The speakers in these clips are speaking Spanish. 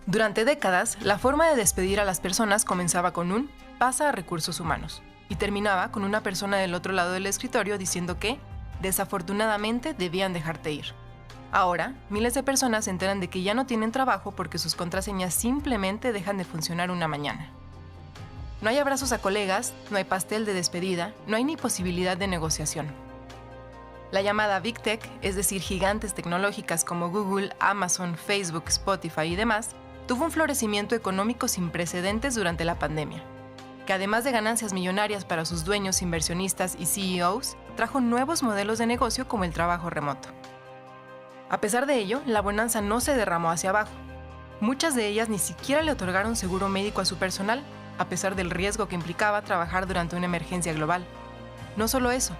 Durante décadas, la forma de despedir a las personas comenzaba con un "pasa a recursos humanos" y terminaba con una persona del otro lado del escritorio diciendo que, desafortunadamente, debían dejarte ir. Ahora, miles de personas se enteran de que ya no tienen trabajo porque sus contraseñas simplemente dejan de funcionar una mañana. No hay abrazos a colegas, no hay pastel de despedida, no hay ni posibilidad de negociación. La llamada Big Tech, es decir, gigantes tecnológicas como Google, Amazon, Facebook, Spotify y demás, tuvo un florecimiento económico sin precedentes durante la pandemia, que además de ganancias millonarias para sus dueños, inversionistas y CEOs, trajo nuevos modelos de negocio como el trabajo remoto. A pesar de ello, la bonanza no se derramó hacia abajo. Muchas de ellas ni siquiera le otorgaron seguro médico a su personal, a pesar del riesgo que implicaba trabajar durante una emergencia global. No solo eso,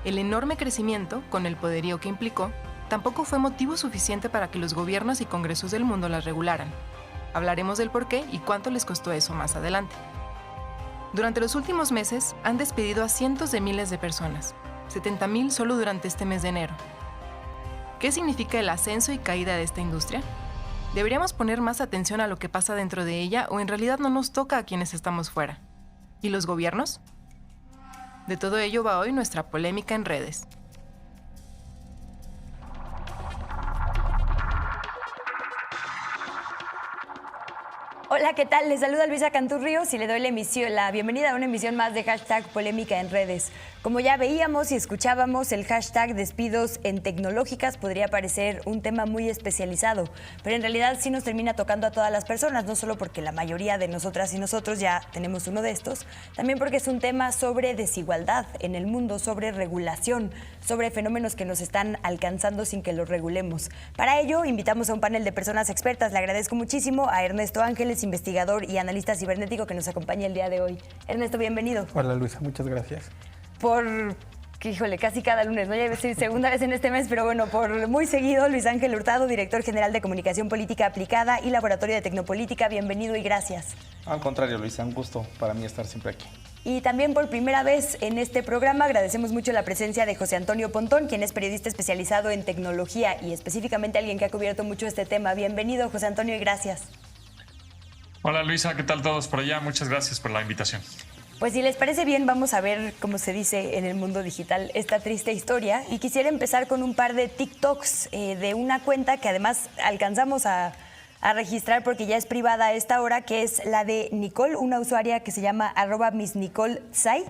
el enorme crecimiento, con el poderío que implicó, tampoco fue motivo suficiente para que los gobiernos y congresos del mundo las regularan. Hablaremos del por qué y cuánto les costó eso más adelante. Durante los últimos meses, han despedido a cientos de miles de personas, 70,000 solo durante este mes de enero. ¿Qué significa el ascenso y caída de esta industria? ¿Deberíamos poner más atención a lo que pasa dentro de ella o en realidad no nos toca a quienes estamos fuera? ¿Y los gobiernos? De todo ello va hoy nuestra polémica en redes. Hola, ¿qué tal? Les saluda Luisa Canturríos y le doy la bienvenida a una emisión más de Hashtag Polémica en Redes. Como ya veíamos y escuchábamos, el hashtag despidos en tecnológicas podría parecer un tema muy especializado, pero en realidad sí nos termina tocando a todas las personas, no solo porque la mayoría de nosotras y nosotros ya tenemos uno de estos, también porque es un tema sobre desigualdad en el mundo, sobre regulación, sobre fenómenos que nos están alcanzando sin que los regulemos. Para ello, invitamos a un panel de personas expertas. Le agradezco muchísimo a Ernesto Ángeles, investigador y analista cibernético, que nos acompaña el día de hoy. Ernesto, bienvenido. Hola Luisa, muchas gracias. Híjole, casi cada lunes, ¿no? Ya es segunda vez en este mes, pero bueno, por muy seguido, Luis Ángel Hurtado, director general de Comunicación Política Aplicada y Laboratorio de Tecnopolítica. Bienvenido y gracias. Al contrario, Luisa, un gusto para mí estar siempre aquí. Y también por primera vez en este programa agradecemos mucho la presencia de José Antonio Pontón, quien es periodista especializado en tecnología y específicamente alguien que ha cubierto mucho este tema. Bienvenido, José Antonio, y gracias. Hola Luisa, ¿qué tal todos por allá? Muchas gracias por la invitación. Pues si les parece bien, vamos a ver, como se dice en el mundo digital, esta triste historia. Y quisiera empezar con un par de TikToks de una cuenta que además alcanzamos a registrar porque ya es privada a esta hora, que es la de Nicole, una usuaria que se llama @MissNicoleSai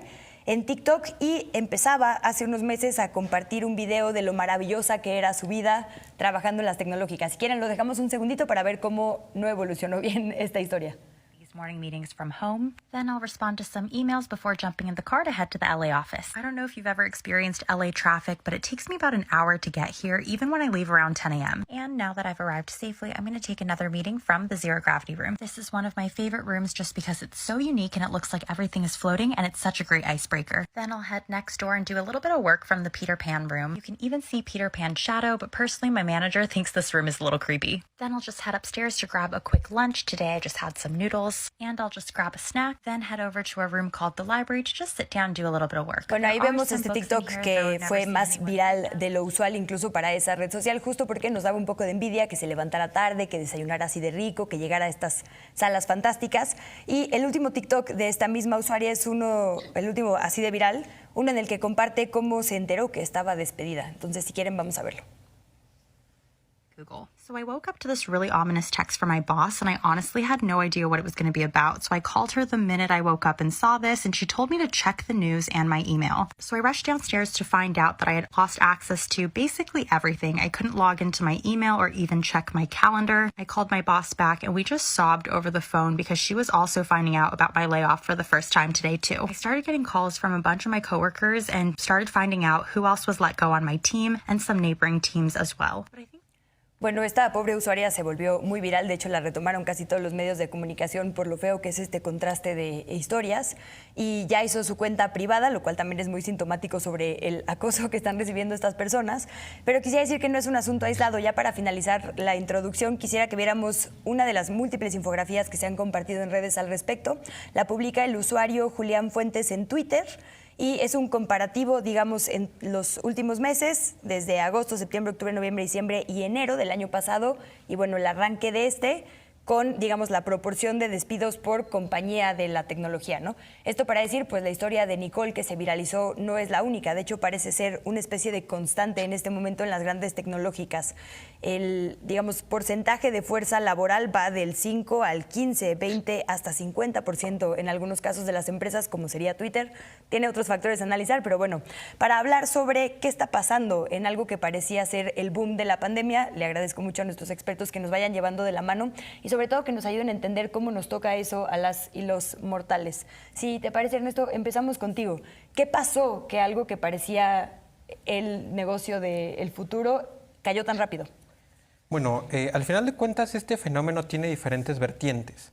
en TikTok, y empezaba hace unos meses a compartir un video de lo maravillosa que era su vida trabajando en las tecnológicas. Si quieren, lo dejamos un segundito para ver cómo no evolucionó bien esta historia. Morning meetings from home. Then I'll respond to some emails before jumping in the car to head to the LA office. I don't know if you've ever experienced LA traffic, but it takes me about an hour to get here, even when I leave around 10 a.m. And now that I've arrived safely, I'm going to take another meeting from the Zero Gravity Room. This is one of my favorite rooms just because it's so unique and it looks like everything is floating, and it's such a great icebreaker. Then I'll head next door and do a little bit of work from the Peter Pan room. You can even see Peter Pan's shadow, but personally my manager thinks this room is a little creepy. Then I'll just head upstairs to grab a quick lunch. Today I just had some noodles, and I'll just grab a snack, then head over to a room called the library to just sit down and do a little bit of work. Bueno, ahí vemos este TikTok que fue más viral de lo usual incluso para esa red social, justo porque nos daba un poco de envidia que se levantara tarde, que desayunara así de rico, que llegara a estas salas fantásticas. Y el último TikTok de esta misma usuaria es el último así de viral, uno en el que comparte cómo se enteró que estaba despedida. Entonces, si quieren, vamos a verlo. Google. So I woke up to this really ominous text from my boss, and I honestly had no idea what it was going to be about. So I called her the minute I woke up and saw this, and she told me to check the news and my email. So I rushed downstairs to find out that I had lost access to basically everything. I couldn't log into my email or even check my calendar. I called my boss back, and we just sobbed over the phone because she was also finding out about my layoff for the first time today too. I started getting calls from a bunch of my coworkers and started finding out who else was let go on my team and some neighboring teams as well. But I think Bueno, esta pobre usuaria se volvió muy viral, de hecho la retomaron casi todos los medios de comunicación por lo feo que es este contraste de historias, y ya hizo su cuenta privada, lo cual también es muy sintomático sobre el acoso que están recibiendo estas personas. Pero quisiera decir que no es un asunto aislado. Ya para finalizar la introducción, quisiera que viéramos una de las múltiples infografías que se han compartido en redes al respecto. La publica el usuario Julián Fuentes en Twitter, y es un comparativo, digamos, en los últimos meses, desde agosto, septiembre, octubre, noviembre, diciembre y enero del año pasado, y bueno, el arranque de con, digamos, la proporción de despidos por compañía de la tecnología, ¿no? Esto para decir, pues la historia de Nicole que se viralizó no es la única, de hecho parece ser una especie de constante en este momento en las grandes tecnológicas. El, digamos, porcentaje de fuerza laboral va del 5 al 15, 20, hasta 50% en algunos casos de las empresas, como sería Twitter. Tiene otros factores a analizar, pero bueno, para hablar sobre qué está pasando en algo que parecía ser el boom de la pandemia, le agradezco mucho a nuestros expertos que nos vayan llevando de la mano y sobre todo que nos ayuden a entender cómo nos toca eso a las y los mortales. Si te parece, Ernesto, empezamos contigo. ¿Qué pasó que algo que parecía el negocio del futuro cayó tan rápido? Bueno, al final de cuentas este fenómeno tiene diferentes vertientes.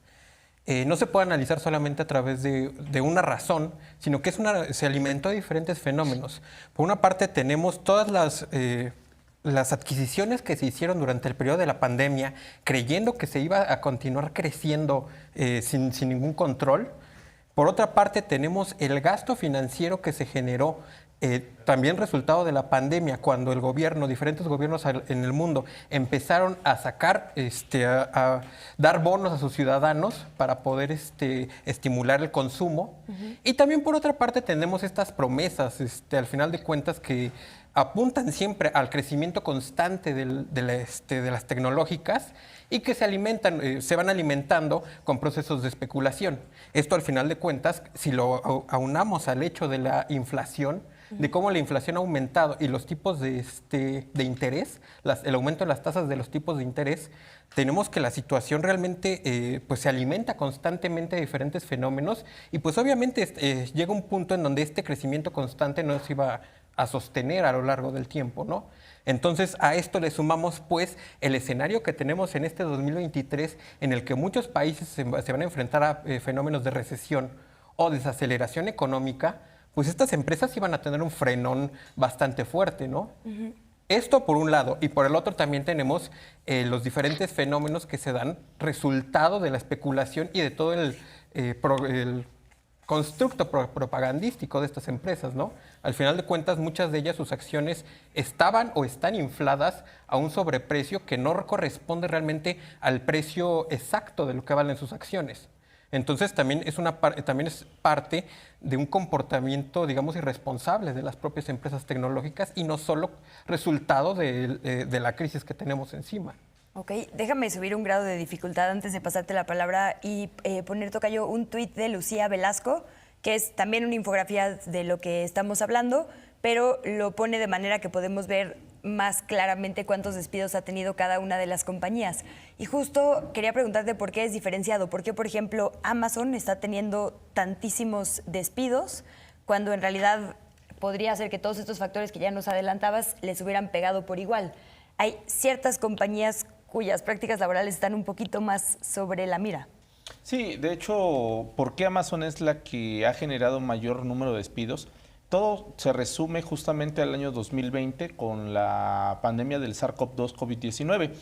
No se puede analizar solamente a través de una razón, sino que se alimentó de diferentes fenómenos. Por una parte tenemos todas las adquisiciones que se hicieron durante el periodo de la pandemia, creyendo que se iba a continuar creciendo sin ningún control. Por otra parte tenemos el gasto financiero que se generó también resultado de la pandemia, cuando el gobierno, diferentes gobiernos en el mundo empezaron a sacar, a dar bonos a sus ciudadanos para poder estimular el consumo. Y también por otra parte tenemos estas promesas, al final de cuentas, que apuntan siempre al crecimiento constante de las tecnológicas y que se van alimentando con procesos de especulación. Esto al final de cuentas, si lo aunamos al hecho de la inflación, de cómo la inflación ha aumentado y los tipos de interés, el aumento de las tasas de los tipos de interés, tenemos que la situación realmente pues se alimenta constantemente de diferentes fenómenos y pues obviamente llega un punto en donde este crecimiento constante no se iba a sostener a lo largo del tiempo, ¿no? Entonces a esto le sumamos pues el escenario que tenemos en este 2023 en el que muchos países se van a enfrentar a fenómenos de recesión o desaceleración económica, pues estas empresas iban a tener un frenón bastante fuerte, ¿no? Esto por un lado, y por el otro también tenemos los diferentes fenómenos que se dan resultado de la especulación y de todo el constructo propagandístico de estas empresas, ¿no? Al final de cuentas, muchas de ellas, sus acciones estaban o están infladas a un sobreprecio que no corresponde realmente al precio exacto de lo que valen sus acciones. Entonces también es parte de un comportamiento, digamos, irresponsable de las propias empresas tecnológicas y no solo resultado de la crisis que tenemos encima. Ok, déjame subir un grado de dificultad antes de pasarte la palabra y poner, tocayo, un tuit de Lucía Velasco, que es también una infografía de lo que estamos hablando, pero lo pone de manera que podemos ver más claramente cuántos despidos ha tenido cada una de las compañías. Y justo quería preguntarte por qué es diferenciado, por qué, por ejemplo, Amazon está teniendo tantísimos despidos cuando en realidad podría ser que todos estos factores que ya nos adelantabas les hubieran pegado por igual. Hay ciertas compañías cuyas prácticas laborales están un poquito más sobre la mira. Sí, de hecho, ¿por qué Amazon es la que ha generado mayor número de despidos? Todo se resume justamente al año 2020 con la pandemia del SARS-CoV-2 COVID-19.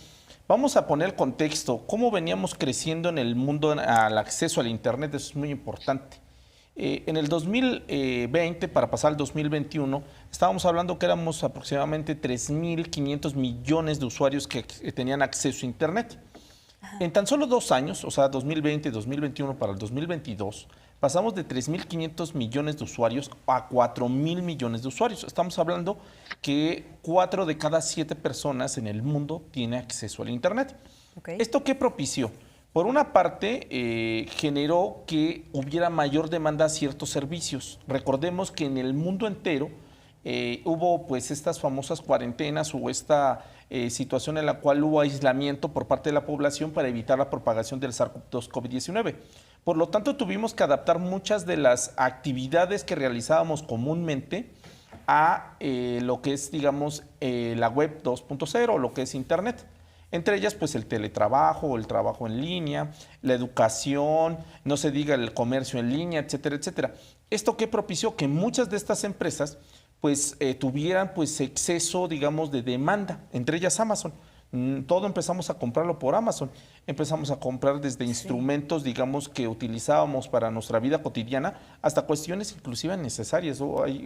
Vamos a poner el contexto, cómo veníamos creciendo en el mundo al acceso al Internet, eso es muy importante. En el 2020, para pasar al 2021, estábamos hablando que éramos aproximadamente 3.500 millones de usuarios que tenían acceso a Internet. En tan solo 2 años, o sea, 2020 y 2021 para el 2022, pasamos de 3.500 millones de usuarios a 4.000 millones de usuarios. Estamos hablando que 4 de cada 7 personas en el mundo tiene acceso al Internet. Okay. ¿Esto qué propició? Por una parte, generó que hubiera mayor demanda a ciertos servicios. Recordemos que en el mundo entero hubo pues estas famosas cuarentenas o esta situación en la cual hubo aislamiento por parte de la población para evitar la propagación del SARS-CoV-2 COVID-19. Por lo tanto, tuvimos que adaptar muchas de las actividades que realizábamos comúnmente a lo que es, digamos, la web 2.0 o lo que es Internet. Entre ellas, pues el teletrabajo, el trabajo en línea, la educación, no se diga el comercio en línea, etcétera, etcétera. Esto que propició que muchas de estas empresas pues tuvieran pues exceso, digamos, de demanda, entre ellas Amazon. Todo empezamos a comprarlo por Amazon. Empezamos a comprar desde instrumentos, digamos, que utilizábamos para nuestra vida cotidiana, hasta cuestiones inclusive necesarias.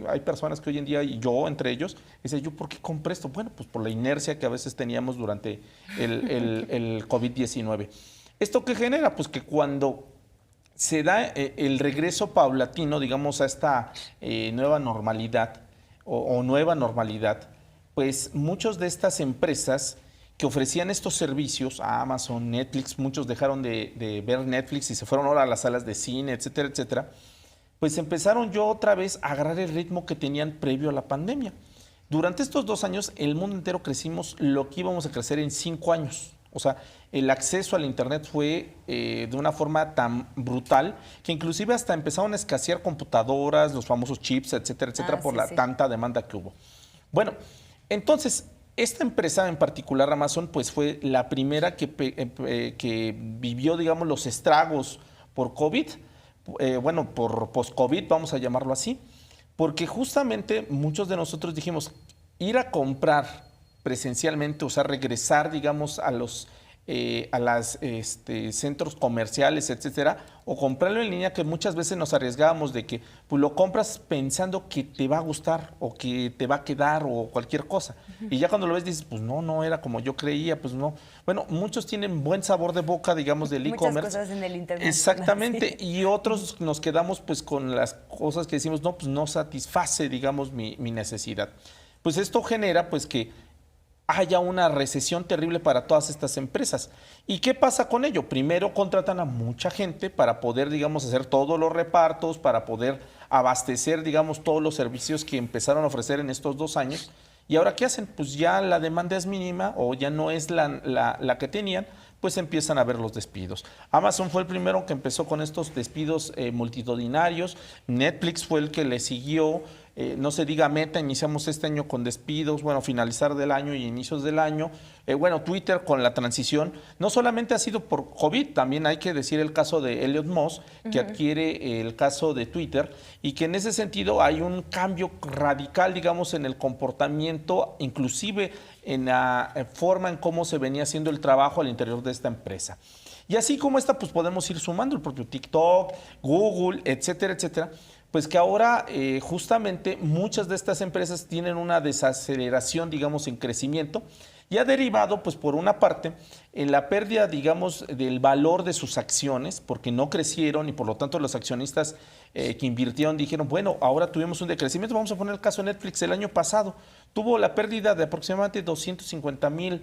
Hay personas que hoy en día, y yo entre ellos, dicen, ¿yo por qué compré esto? Bueno, pues por la inercia que a veces teníamos durante el COVID-19. ¿Esto qué genera? Pues que cuando se da el regreso paulatino, digamos, a esta nueva normalidad o nueva normalidad, pues muchas de estas empresas que ofrecían estos servicios a Amazon, Netflix, muchos dejaron de ver Netflix y se fueron ahora a las salas de cine, etcétera, etcétera, pues empezaron yo otra vez a agarrar el ritmo que tenían previo a la pandemia. Durante estos 2 años, el mundo entero crecimos lo que íbamos a crecer en 5 años. O sea, el acceso al Internet fue de una forma tan brutal que inclusive hasta empezaron a escasear computadoras, los famosos chips, etcétera, etcétera, por la tanta demanda que hubo. Bueno, entonces, esta empresa en particular, Amazon, pues fue la primera que vivió, digamos, los estragos por COVID, por post-COVID, vamos a llamarlo así, porque justamente muchos de nosotros dijimos, ir a comprar presencialmente, o sea, regresar, digamos, a los centros comerciales, etcétera, o comprarlo en línea, que muchas veces nos arriesgábamos de que pues, lo compras pensando que te va a gustar o que te va a quedar o cualquier cosa. Y ya cuando lo ves dices, pues no era como yo creía, pues no. Bueno, muchos tienen buen sabor de boca, digamos, del e-commerce. Muchas cosas en el internet. Exactamente, Sí. y otros nos quedamos pues con las cosas que decimos, no, pues no satisface, digamos, mi necesidad. Pues esto genera pues que haya una recesión terrible para todas estas empresas. ¿Y qué pasa con ello? Primero contratan a mucha gente para poder, digamos, hacer todos los repartos, para poder abastecer, digamos, todos los servicios que empezaron a ofrecer en estos 2 años. ¿Y ahora qué hacen? Pues ya la demanda es mínima o ya no es la que tenían, pues empiezan a ver los despidos. Amazon fue el primero que empezó con estos despidos multitudinarios. Netflix fue el que le siguió. No se diga Meta, iniciamos este año con despidos, bueno, finalizar del año y inicios del año. Twitter con la transición, no solamente ha sido por COVID, también hay que decir el caso de Elon Musk, que adquiere el caso de Twitter, y que en ese sentido hay un cambio radical, digamos, en el comportamiento, inclusive en la forma en cómo se venía haciendo el trabajo al interior de esta empresa. Y así como esta, pues podemos ir sumando el propio TikTok, Google, etcétera, etcétera. Pues que ahora justamente muchas de estas empresas tienen una desaceleración, digamos, en crecimiento y ha derivado, pues por una parte, en la pérdida, digamos, del valor de sus acciones, porque no crecieron y por lo tanto los accionistas que invirtieron dijeron, bueno, ahora tuvimos un decrecimiento. Vamos a poner el caso de Netflix el año pasado. Tuvo la pérdida de aproximadamente 250,000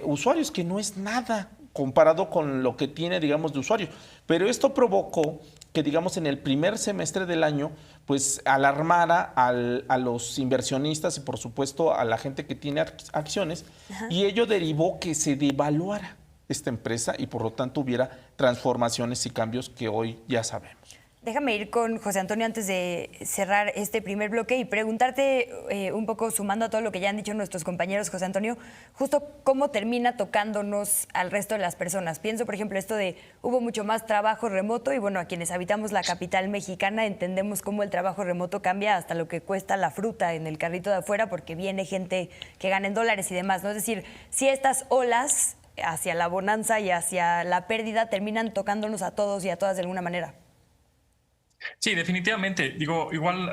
usuarios, que no es nada comparado con lo que tiene, digamos, de usuarios. Pero esto provocó que, digamos, en el primer semestre del año, pues alarmara a los inversionistas y, por supuesto, a la gente que tiene acciones, y ello derivó que se devaluara esta empresa y, por lo tanto, hubiera transformaciones y cambios que hoy ya sabemos. Déjame ir con José Antonio antes de cerrar este primer bloque y preguntarte un poco, sumando a todo lo que ya han dicho nuestros compañeros, José Antonio, justo cómo termina tocándonos al resto de las personas. Pienso, por ejemplo, esto de hubo mucho más trabajo remoto y bueno, a quienes habitamos la capital mexicana entendemos cómo el trabajo remoto cambia hasta lo que cuesta la fruta en el carrito de afuera porque viene gente que gana en dólares y demás, ¿no? Es decir, si estas olas hacia la bonanza y hacia la pérdida terminan tocándonos a todos y a todas de alguna manera. Sí, definitivamente. Digo, igual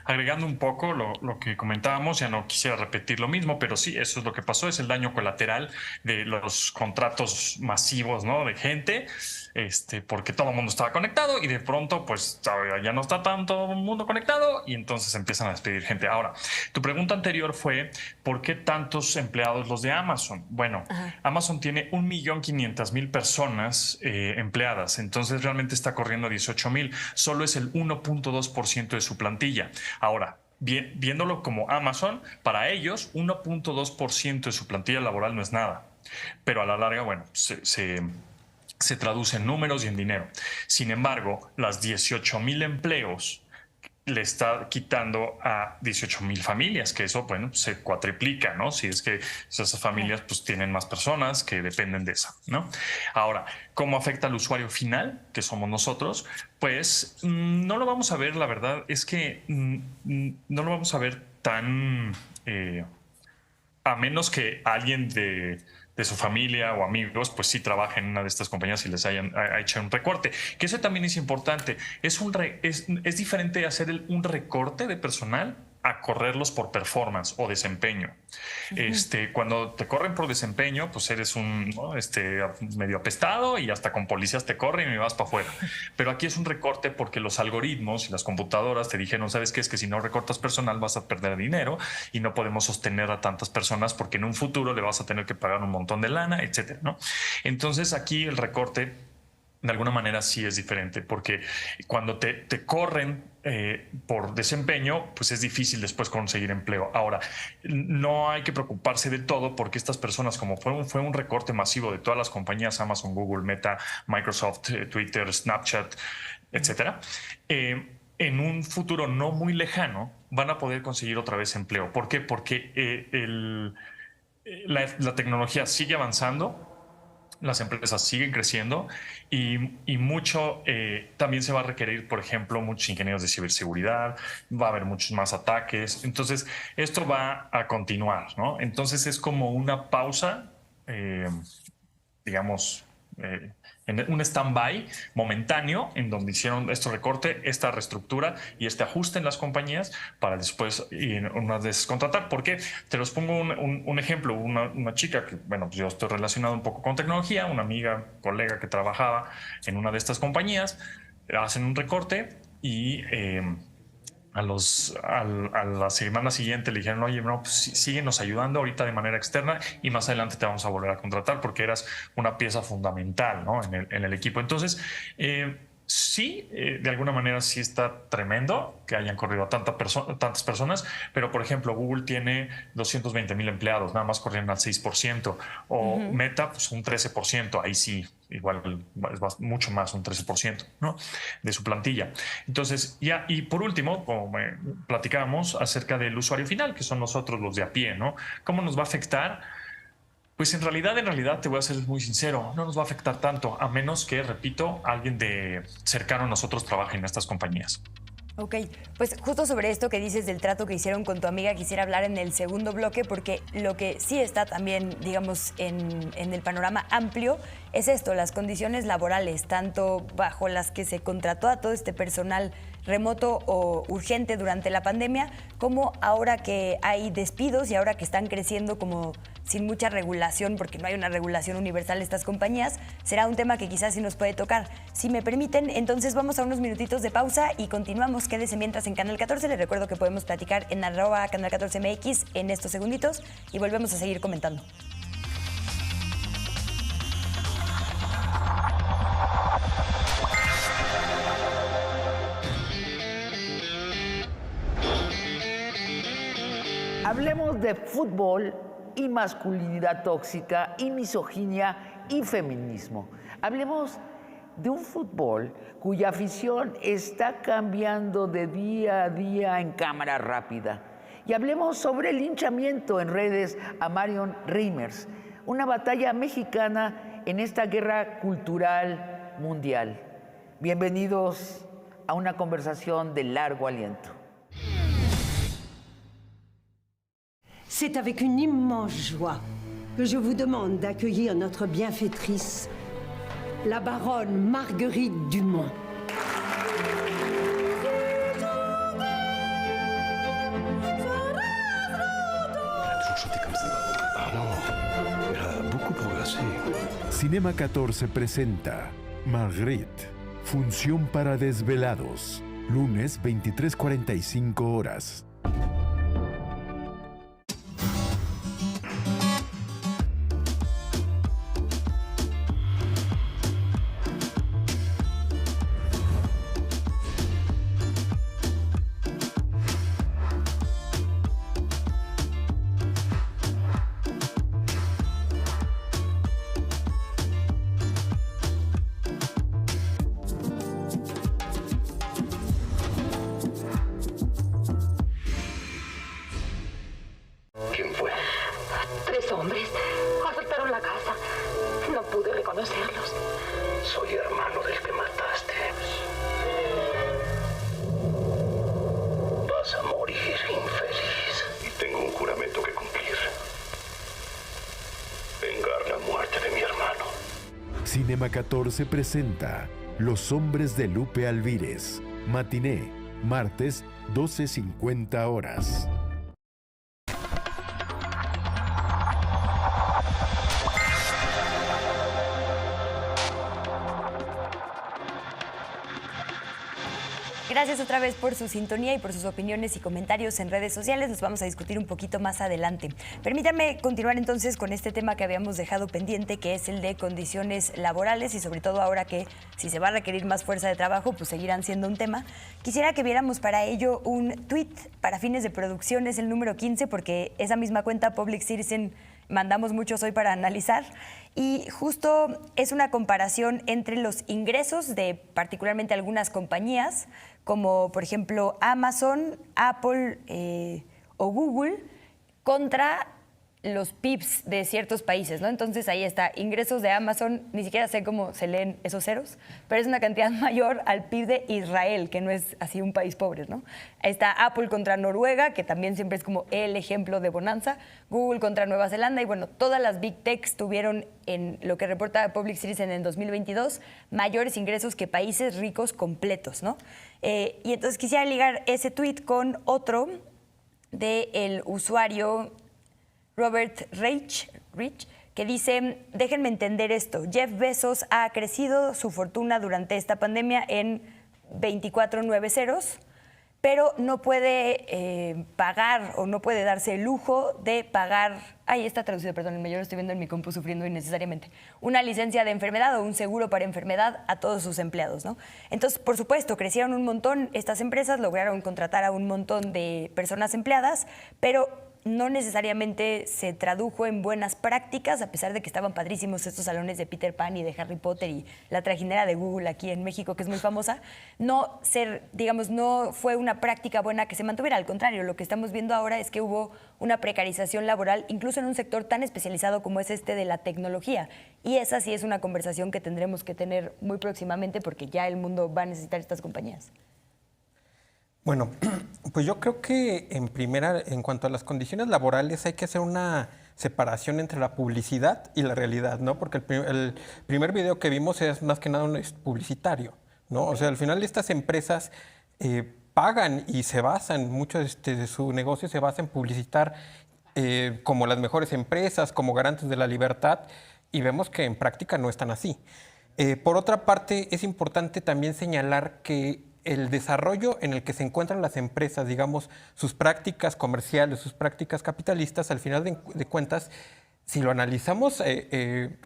agregando un poco lo que comentábamos, ya no quisiera repetir lo mismo, pero sí, eso es lo que pasó, es el daño colateral de los contratos masivos, ¿no? De gente, porque todo el mundo estaba conectado y de pronto, pues ya no está tanto el mundo conectado y entonces empiezan a despedir gente. Ahora, tu pregunta anterior fue, ¿por qué tantos empleados los de Amazon? Bueno, Amazon tiene 1.500.000 personas empleadas, entonces realmente está corriendo 18,000. Solo es el 1.2% de su plantilla. Ahora, viéndolo como Amazon, para ellos 1.2% de su plantilla laboral no es nada. Pero a la larga, bueno, se traduce en números y en dinero. Sin embargo, las 18,000 empleos le está quitando a 18,000 familias, que eso, bueno, se cuatriplica, ¿no? Si es que esas familias pues tienen más personas que dependen de eso, ¿no? Ahora, ¿cómo afecta al usuario final, que somos nosotros? Pues no lo vamos a ver, la verdad es que no lo vamos a ver tan... a menos que alguien de su familia o amigos, pues sí trabaja en una de estas compañías y les hayan hecho un recorte. Que eso también es importante. Es diferente hacer un recorte de personal a correrlos por performance o desempeño. Cuando te corren por desempeño, pues eres un medio apestado y hasta con policías te corren y vas para afuera. Pero aquí es un recorte porque los algoritmos y las computadoras te dijeron, ¿sabes qué? Es que si no recortas personal vas a perder dinero y no podemos sostener a tantas personas porque en un futuro le vas a tener que pagar un montón de lana, etcétera, ¿no? Entonces aquí el recorte de alguna manera sí es diferente, porque cuando te corren por desempeño, pues es difícil después conseguir empleo. Ahora, no hay que preocuparse de todo, porque estas personas, como fue un recorte masivo de todas las compañías, Amazon, Google, Meta, Microsoft, Twitter, Snapchat, etcétera, en un futuro no muy lejano van a poder conseguir otra vez empleo. ¿Por qué? Porque la tecnología sigue avanzando, las empresas siguen creciendo y mucho también se va a requerir, por ejemplo, muchos ingenieros de ciberseguridad, va a haber muchos más ataques. Entonces, esto va a continuar, ¿no? Entonces, es como una pausa, digamos, en un stand-by momentáneo en donde hicieron este recorte, esta reestructura y este ajuste en las compañías para después una descontratar. ¿Por qué? Te los pongo un ejemplo. Una chica que, bueno, pues yo estoy relacionado un poco con tecnología, una amiga, colega que trabajaba en una de estas compañías, hacen un recorte y a la semana siguiente le dijeron, oye, no, pues síguenos ayudando ahorita de manera externa y más adelante te vamos a volver a contratar porque eras una pieza fundamental, ¿no? en el equipo. Entonces, sí, de alguna manera sí está tremendo que hayan corrido a tantas personas, pero por ejemplo, Google tiene 220,000 empleados, nada más corrieron al 6%, o Meta, pues un 13%, ahí sí, igual es mucho más, un 13%, ¿no? De su plantilla. Entonces, ya, y por último, como platicábamos acerca del usuario final, que son nosotros los de a pie, ¿no? ¿Cómo nos va a afectar? Pues en realidad, te voy a ser muy sincero, no nos va a afectar tanto, a menos que, repito, alguien de cercano a nosotros trabaje en estas compañías. Ok, pues justo sobre esto que dices del trato que hicieron con tu amiga, quisiera hablar en el segundo bloque, porque lo que sí está también, digamos, en el panorama amplio es esto, las condiciones laborales, tanto bajo las que se contrató a todo este personal remoto o urgente durante la pandemia, como ahora que hay despidos y ahora que están creciendo como sin mucha regulación, porque no hay una regulación universal de estas compañías, será un tema que quizás sí nos puede tocar. Si me permiten, entonces vamos a unos minutitos de pausa y continuamos. Quédese mientras en Canal 14. Les recuerdo que podemos platicar en @Canal 14MX en estos segunditos y volvemos a seguir comentando. Hablemos de fútbol y masculinidad tóxica y misoginia y feminismo. Hablemos de un fútbol cuya afición está cambiando de día a día en cámara rápida. Y hablemos sobre el linchamiento en redes a Marion Reimers, una batalla mexicana en esta guerra cultural mundial. Bienvenidos a una conversación de largo aliento. C'est avec une immense joie que je vous demande d'accueillir notre bienfaitrice, la baronne Marguerite Dumont. Elle a toujours chanté comme ça. Ah non, elle a beaucoup progressé. Cinema 14 presenta Marguerite, función para desvelados, lunes 23:45 horas. Cinema 14 presenta Los hombres de Lupe Alvírez, matiné, martes 12:50 horas. Gracias otra vez por su sintonía y por sus opiniones y comentarios en redes sociales. Los vamos a discutir un poquito más adelante. Permítanme continuar entonces con este tema que habíamos dejado pendiente, que es el de condiciones laborales y sobre todo ahora que si se va a requerir más fuerza de trabajo, pues seguirán siendo un tema. Quisiera que viéramos para ello un tweet para fines de producción, es el número 15, porque esa misma cuenta Public Citizen mandamos muchos hoy para analizar y justo es una comparación entre los ingresos de particularmente algunas compañías como por ejemplo Amazon, Apple o Google contra los PIBs de ciertos países, ¿no? Entonces ahí está, ingresos de Amazon, ni siquiera sé cómo se leen esos ceros, pero es una cantidad mayor al PIB de Israel, que no es así un país pobre, ¿no? Está Apple contra Noruega, que también siempre es como el ejemplo de bonanza, Google contra Nueva Zelanda, y bueno, todas las Big Techs tuvieron, en lo que reporta Public Citizen en 2022, mayores ingresos que países ricos completos, ¿no? Y entonces quisiera ligar ese tweet con otro del usuario Robert Rich, que dice, déjenme entender esto, Jeff Bezos ha crecido su fortuna durante esta pandemia en 24/9 ceros, pero no puede pagar o no puede darse el lujo de pagar, ahí está traducido, perdónenme, yo lo estoy viendo en mi compu sufriendo innecesariamente, una licencia de enfermedad o un seguro para enfermedad a todos sus empleados, ¿no? Entonces, por supuesto, crecieron un montón estas empresas, lograron contratar a un montón de personas empleadas, pero no necesariamente se tradujo en buenas prácticas, a pesar de que estaban padrísimos estos salones de Peter Pan y de Harry Potter y la trajinera de Google aquí en México, que es muy famosa, no fue una práctica buena que se mantuviera. Al contrario, lo que estamos viendo ahora es que hubo una precarización laboral, incluso en un sector tan especializado como es este de la tecnología. Y esa sí es una conversación que tendremos que tener muy próximamente porque ya el mundo va a necesitar estas compañías. Bueno, pues yo creo que en cuanto a las condiciones laborales hay que hacer una separación entre la publicidad y la realidad, ¿no? Porque el primer video que vimos es más que nada un publicitario, ¿no? O sea, al final estas empresas pagan y se basan, mucho de su negocio se basa en publicitar como las mejores empresas, como garantes de la libertad, y vemos que en práctica no están así. Por otra parte, es importante también señalar que el desarrollo en el que se encuentran las empresas, digamos, sus prácticas comerciales, sus prácticas capitalistas, al final de cuentas, si lo analizamos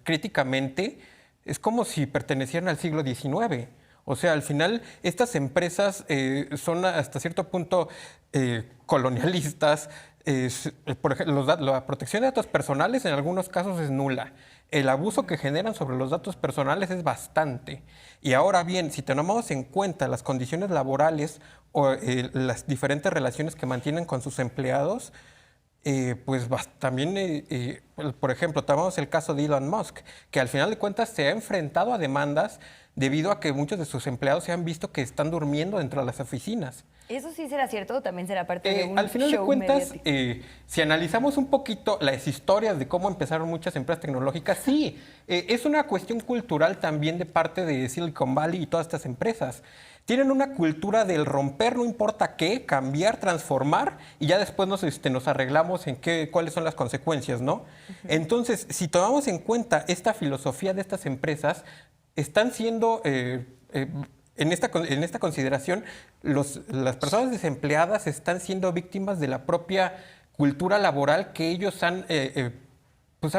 críticamente, es como si pertenecieran al siglo XIX. O sea, al final, estas empresas son hasta cierto punto colonialistas. Por ejemplo, la protección de datos personales en algunos casos es nula. El abuso que generan sobre los datos personales es bastante. Y ahora bien, si tenemos en cuenta las condiciones laborales o las diferentes relaciones que mantienen con sus empleados, pues también, por ejemplo, tomamos el caso de Elon Musk, que al final de cuentas se ha enfrentado a demandas debido a que muchos de sus empleados se han visto que están durmiendo dentro de las oficinas. ¿Eso sí será cierto o también será parte de un show al final de cuentas, mediático? Si analizamos un poquito las historias de cómo empezaron muchas empresas tecnológicas, sí, es una cuestión cultural también de parte de Silicon Valley y todas estas empresas. Tienen una cultura del romper, no importa qué, cambiar, transformar, y ya después nos arreglamos en cuáles son las consecuencias, ¿no? Entonces, si tomamos en cuenta esta filosofía de estas empresas, están siendo... En esta consideración, las personas desempleadas están siendo víctimas de la propia cultura laboral que ellos han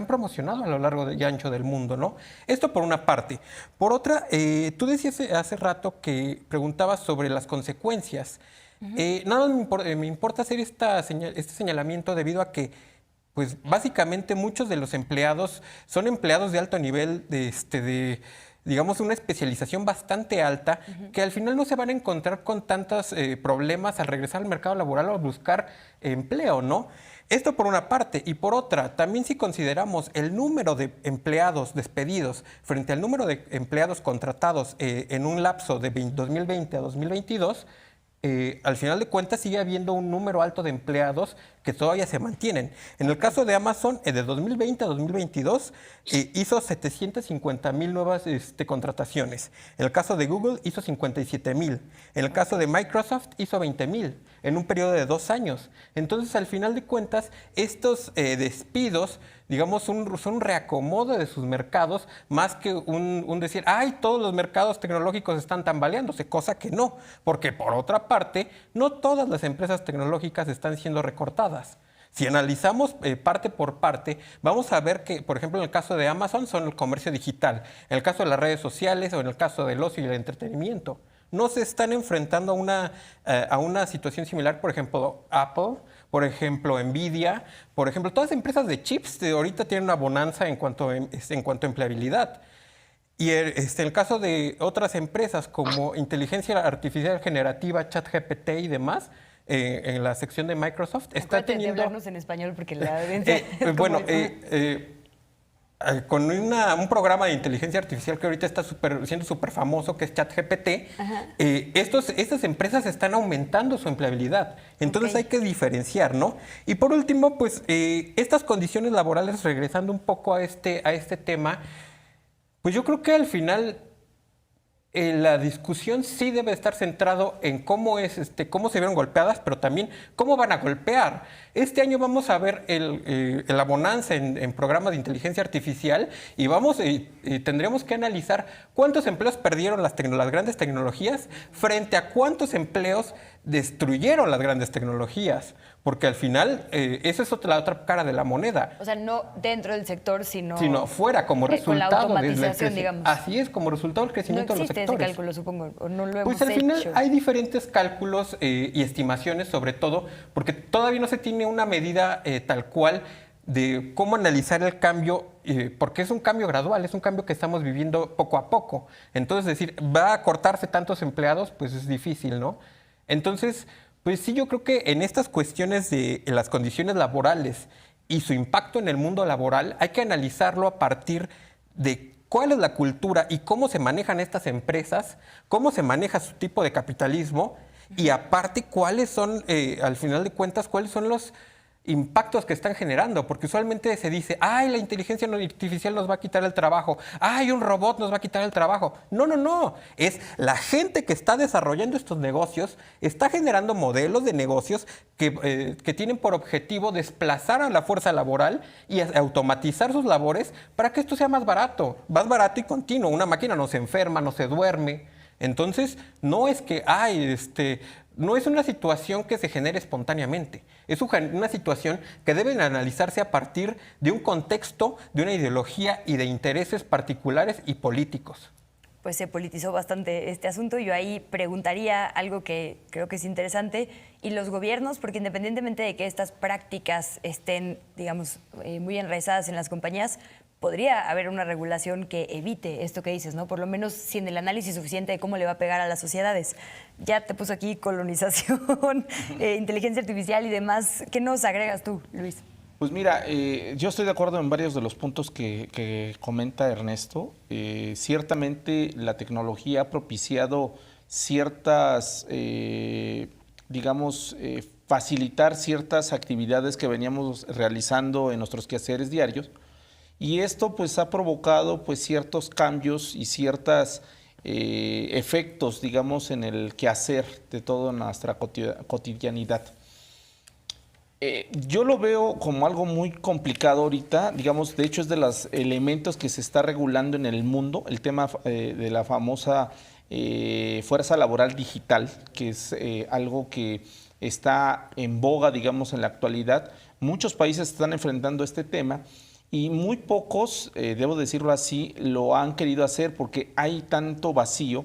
promocionado a lo largo y ancho del mundo, ¿no? Esto por una parte. Por otra, tú decías hace rato que preguntabas sobre las consecuencias. Nada más me importa hacer este señalamiento debido a que, pues, básicamente muchos de los empleados son empleados de alto nivel digamos, una especialización bastante alta, que al final no se van a encontrar con tantos problemas al regresar al mercado laboral o buscar empleo, ¿no? Esto por una parte. Y por otra, también si consideramos el número de empleados despedidos frente al número de empleados contratados en un lapso de 2020 a 2022, al final de cuentas sigue habiendo un número alto de empleados que todavía se mantienen. En el caso de Amazon, de 2020 a 2022, hizo 750,000 nuevas contrataciones. En el caso de Google, hizo 57,000. En el caso de Microsoft, hizo 20,000 en un periodo de 2 años. Entonces, al final de cuentas, estos despidos, digamos, son un reacomodo de sus mercados, más que un decir, ¡ay, todos los mercados tecnológicos están tambaleándose! Cosa que no, porque por otra parte, no todas las empresas tecnológicas están siendo recortadas. Si analizamos parte por parte, vamos a ver que, por ejemplo, en el caso de Amazon son el comercio digital, en el caso de las redes sociales o en el caso del ocio y el entretenimiento. No se están enfrentando a una situación similar, por ejemplo, Apple, por ejemplo, Nvidia, por ejemplo, todas las empresas de chips ahorita tienen una bonanza en cuanto a empleabilidad. Y en el caso de otras empresas como inteligencia artificial generativa, ChatGPT y demás, en la sección de Microsoft, está teniendo... de hablarnos en español porque la audiencia... bueno, con un programa de inteligencia artificial que ahorita está siendo súper famoso, que es ChatGPT, estas empresas están aumentando su empleabilidad. Entonces hay que diferenciar, ¿no? Y por último, pues estas condiciones laborales, regresando un poco a este tema, pues yo creo que al final la discusión sí debe estar centrado en cómo se vieron golpeadas, pero también cómo van a golpear. Este año vamos a ver la bonanza en programas de inteligencia artificial y tendremos que analizar cuántos empleos perdieron las grandes tecnologías frente a cuántos empleos destruyeron las grandes tecnologías. Porque al final, esa es la otra cara de la moneda. O sea, no dentro del sector, sino fuera, como resultado. Con la automatización, digamos. Así es, como resultado del crecimiento de los sectores. No existe ese cálculo, supongo, o no lo hemos Pues al final hecho. hay diferentes cálculos y estimaciones, sobre todo, porque todavía no se tiene una medida tal cual de cómo analizar el cambio, porque es un cambio gradual, es un cambio que estamos viviendo poco a poco. Entonces, decir, ¿va a cortarse tantos empleados? Pues es difícil, ¿no? Entonces, pues sí, yo creo que en estas cuestiones de las condiciones laborales y su impacto en el mundo laboral, hay que analizarlo a partir de cuál es la cultura y cómo se manejan estas empresas, cómo se maneja su tipo de capitalismo y aparte cuáles son, al final de cuentas, cuáles son los impactos que están generando, porque usualmente se dice, ¡ay, la inteligencia artificial nos va a quitar el trabajo! ¡Ay, un robot nos va a quitar el trabajo! No, no, no. Es la gente que está desarrollando estos negocios, está generando modelos de negocios que tienen por objetivo desplazar a la fuerza laboral y automatizar sus labores para que esto sea más barato y continuo. Una máquina no se enferma, no se duerme. Entonces, no es que, no es una situación que se genere espontáneamente. Es una situación que debe analizarse a partir de un contexto, de una ideología y de intereses particulares y políticos. Pues se politizó bastante este asunto. Yo ahí preguntaría algo que creo que es interesante. ¿Y los gobiernos? Porque independientemente de que estas prácticas estén, digamos, muy enraizadas en las compañías, podría haber una regulación que evite esto que dices, ¿no? Por lo menos sin el análisis suficiente de cómo le va a pegar a las sociedades. Ya te puso aquí colonización, inteligencia artificial y demás. ¿Qué nos agregas tú, Luis? Pues mira, yo estoy de acuerdo en varios de los puntos que comenta Ernesto. Ciertamente la tecnología ha propiciado ciertas, facilitar ciertas actividades que veníamos realizando en nuestros quehaceres diarios. Y esto pues ha provocado pues ciertos cambios y ciertos efectos, digamos, en el quehacer de toda nuestra cotidianidad. Yo lo veo como algo muy complicado ahorita, digamos, de hecho es de los elementos que se está regulando en el mundo, el tema de la famosa fuerza laboral digital, que es algo que está en boga, digamos, en la actualidad. Muchos países están enfrentando este tema. Y muy pocos, debo decirlo así, lo han querido hacer porque hay tanto vacío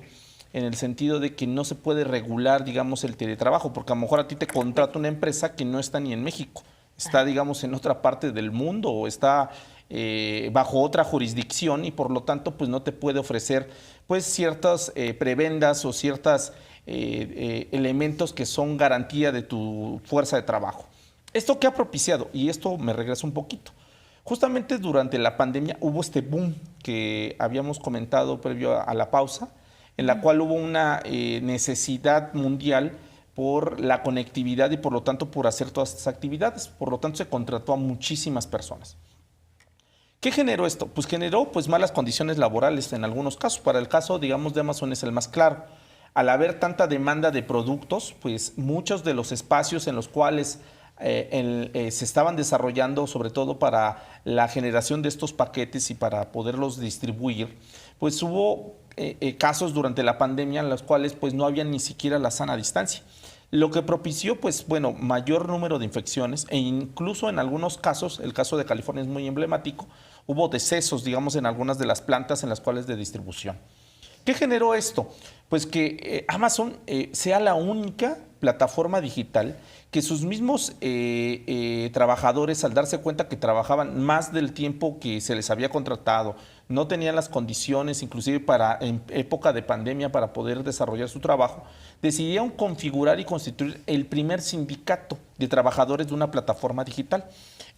en el sentido de que no se puede regular, digamos, el teletrabajo, porque a lo mejor a ti te contrata una empresa que no está ni en México, está, digamos, en otra parte del mundo o está bajo otra jurisdicción y por lo tanto, pues no te puede ofrecer, pues, ciertas prebendas o ciertos elementos que son garantía de tu fuerza de trabajo. ¿Esto qué ha propiciado? Y esto me regresa un poquito. Justamente durante la pandemia hubo este boom que habíamos comentado previo a la pausa, en la cual hubo una necesidad mundial por la conectividad y por lo tanto por hacer todas estas actividades. Por lo tanto se contrató a muchísimas personas. ¿Qué generó esto? Pues generó malas condiciones laborales en algunos casos. Para el caso, digamos, de Amazon es el más claro. Al haber tanta demanda de productos, pues muchos de los espacios en los cuales se estaban desarrollando, sobre todo para la generación de estos paquetes y para poderlos distribuir, pues hubo casos durante la pandemia en los cuales pues no había ni siquiera la sana distancia. Lo que propició, mayor número de infecciones e incluso en algunos casos, el caso de California es muy emblemático, hubo decesos, digamos, en algunas de las plantas en las cuales de distribución. ¿Qué generó esto? Pues que Amazon sea la única plataforma digital que sus mismos trabajadores, al darse cuenta que trabajaban más del tiempo que se les había contratado, no tenían las condiciones, inclusive en época de pandemia, para poder desarrollar su trabajo, decidieron configurar y constituir el primer sindicato de trabajadores de una plataforma digital,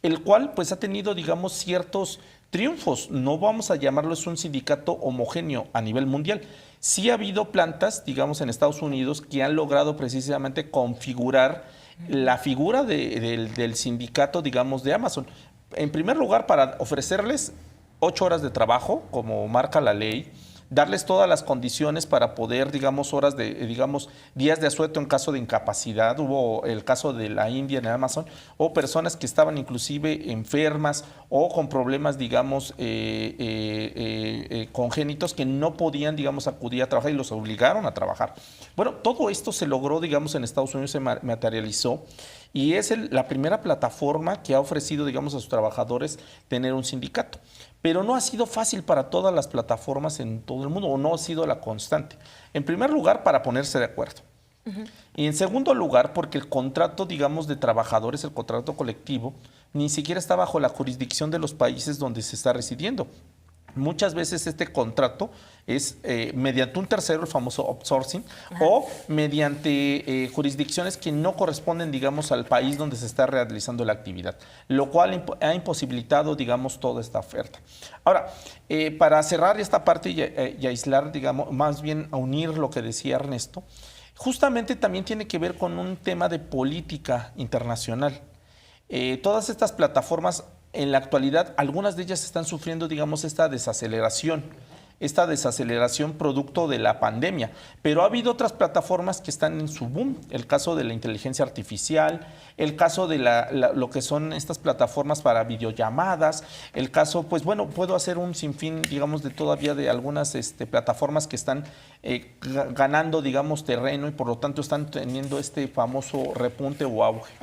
el cual pues ha tenido, digamos, ciertos triunfos. No vamos a llamarlo es un sindicato homogéneo a nivel mundial. Sí ha habido plantas, digamos, en Estados Unidos que han logrado precisamente configurar la figura del sindicato, digamos, de Amazon. En primer lugar, para ofrecerles 8 horas de trabajo, como marca la ley, darles todas las condiciones para poder, digamos, días de asueto en caso de incapacidad. Hubo el caso de la India en Amazon, o personas que estaban inclusive enfermas o con problemas, digamos, congénitos que no podían, digamos, acudir a trabajar y los obligaron a trabajar. Bueno, todo esto se logró, digamos, en Estados Unidos se materializó. Y es la primera plataforma que ha ofrecido, digamos, a sus trabajadores tener un sindicato. Pero no ha sido fácil para todas las plataformas en todo el mundo, o no ha sido la constante. En primer lugar, para ponerse de acuerdo. Y en segundo lugar, porque el contrato, digamos, de trabajadores, el contrato colectivo, ni siquiera está bajo la jurisdicción de los países donde se está residiendo. Muchas veces este contrato es mediante un tercero, el famoso outsourcing, o mediante jurisdicciones que no corresponden, digamos, al país donde se está realizando la actividad, lo cual ha imposibilitado, digamos, toda esta oferta. Ahora, para cerrar esta parte y aislar, digamos, más bien a unir lo que decía Ernesto, justamente también tiene que ver con un tema de política internacional. Todas estas plataformas, en la actualidad, algunas de ellas están sufriendo, digamos, esta desaceleración producto de la pandemia, pero ha habido otras plataformas que están en su boom, el caso de la inteligencia artificial, el caso de lo que son estas plataformas para videollamadas, el caso, pues bueno, puedo hacer un sinfín, digamos, de algunas plataformas que están ganando, digamos, terreno y por lo tanto están teniendo este famoso repunte o auge.